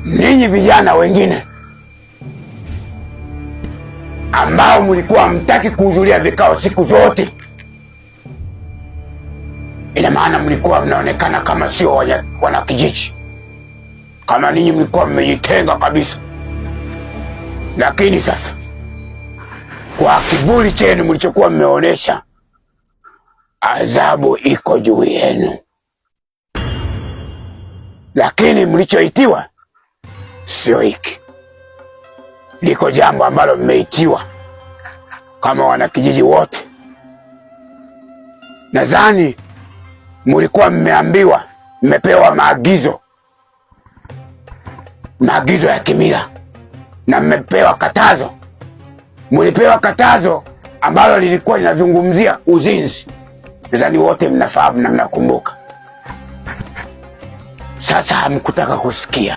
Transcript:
ninyi vijana wengine ambao mlikuwa hamtaki kuhudhuria vikao siku zote, ina maana mlikuwa mnaonekana kama sio wanakijiji, kama ninyi mlikuwa mmejitenga kabisa. Lakini sasa kwa kiburi chenu mlichokuwa mmeonesha, adhabu iko juu yenu. Lakini mlichoitiwa sio hiki. Liko jambo ambalo mmeitiwa kama wanakijiji wote. Nadhani mulikuwa mmeambiwa, mmepewa maagizo ya kimila na mmepewa katazo. Mulipewa katazo ambalo lilikuwa linazungumzia uzinzi. Nadhani wote mnafahamu na mnakumbuka. Sasa hamkutaka kusikia.